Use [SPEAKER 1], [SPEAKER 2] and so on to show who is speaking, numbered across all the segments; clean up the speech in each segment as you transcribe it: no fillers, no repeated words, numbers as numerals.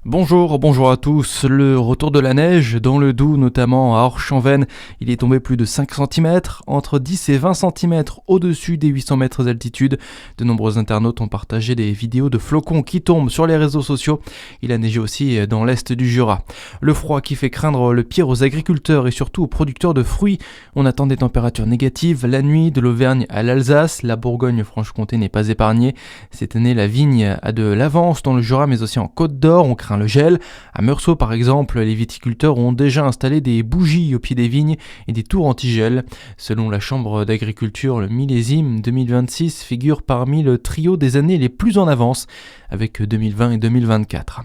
[SPEAKER 1] Bonjour à tous. Le retour de la neige dans le Doubs, notamment à Orchamps-Veynes. Il est tombé plus de 5 cm, entre 10 et 20 cm au-dessus des 800 mètres d'altitude. De nombreux internautes ont partagé des vidéos de flocons qui tombent sur les réseaux sociaux. Il a neigé aussi dans l'est du Jura. Le froid qui fait craindre le pire aux agriculteurs et surtout aux producteurs de fruits. On attend des températures négatives la nuit de l'Auvergne à l'Alsace. La Bourgogne-Franche-Comté n'est pas épargnée. Cette année, la vigne a de l'avance dans le Jura mais aussi en Côte d'Or. On craint le gel. À Meursault par exemple, les viticulteurs ont déjà installé des bougies au pied des vignes et des tours anti-gel. Selon la Chambre d'agriculture, le millésime 2026 figure parmi le trio des années les plus en avance, avec 2020 et 2024.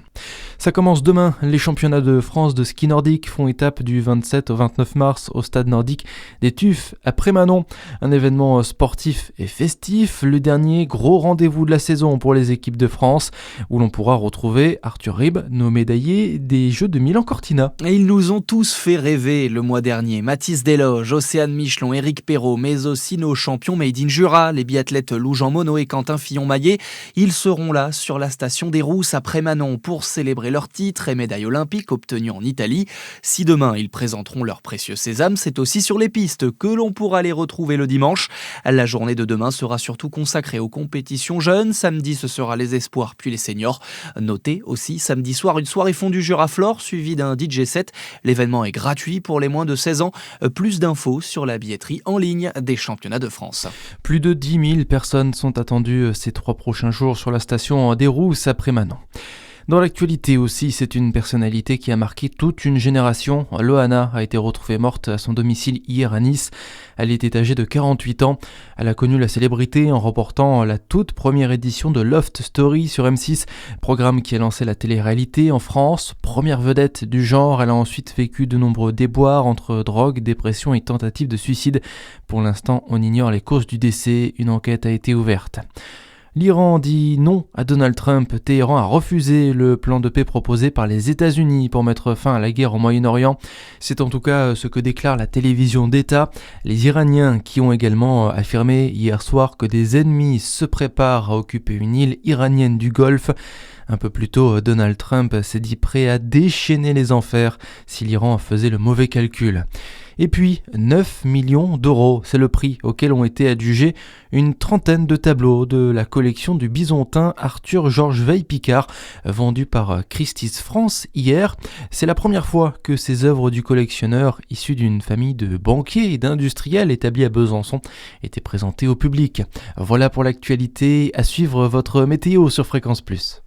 [SPEAKER 1] Ça commence demain, les championnats de France de ski nordique font étape du 27 au 29 mars au stade nordique des Tuffes à Prémanon. Un événement sportif et festif, le dernier gros rendez-vous de la saison pour les équipes de France, où l'on pourra retrouver Arthur Ribes, nos médaillés des Jeux de Milan-Cortina.
[SPEAKER 2] Et ils nous ont tous fait rêver le mois dernier. Mathis Desloges, Océane Michelon, Éric Perrault, mais aussi nos champions Made in Jura, les biathlètes Lou Jean Monod et Quentin Fillon-Maillet. Ils seront là sur la station des Rousses à Prémanon pour célébrer leur titre et médaille olympique obtenue en Italie. Si demain ils présenteront leur précieux sésame, c'est aussi sur les pistes que l'on pourra les retrouver le dimanche. La journée de demain sera surtout consacrée aux compétitions jeunes. Samedi, ce sera les espoirs puis les seniors. Notez aussi samedi soir une soirée fondue Juraflore suivie d'un DJ set. L'événement est gratuit pour les moins de 16 ans. Plus d'infos sur la billetterie en ligne des championnats de France.
[SPEAKER 1] Plus de 10 000 personnes sont attendues ces 3 prochains jours sur la station des Rousses à Prémanon. Dans l'actualité aussi, c'est une personnalité qui a marqué toute une génération. Loana a été retrouvée morte à son domicile hier à Nice. Elle était âgée de 48 ans. Elle a connu la célébrité en remportant la toute première édition de Loft Story sur M6, programme qui a lancé la télé-réalité en France. Première vedette du genre, elle a ensuite vécu de nombreux déboires entre drogue, dépression et tentative de suicide. Pour l'instant, on ignore les causes du décès. Une enquête a été ouverte. L'Iran dit non à Donald Trump. Téhéran a refusé le plan de paix proposé par les États-Unis pour mettre fin à la guerre au Moyen-Orient. C'est en tout cas ce que déclare la télévision d'État. Les Iraniens qui ont également affirmé hier soir que des ennemis se préparent à occuper une île iranienne du Golfe. Un peu plus tôt, Donald Trump s'est dit prêt à déchaîner les enfers si l'Iran faisait le mauvais calcul. Et puis, 9 millions d'euros, c'est le prix auquel ont été adjugés une trentaine de tableaux de la collection du Bisontin Arthur-Georges Veil-Picard, vendus par Christie's France hier. C'est la première fois que ces œuvres du collectionneur, issues d'une famille de banquiers et d'industriels établis à Besançon, étaient présentées au public. Voilà pour l'actualité, à suivre votre météo sur Fréquence Plus.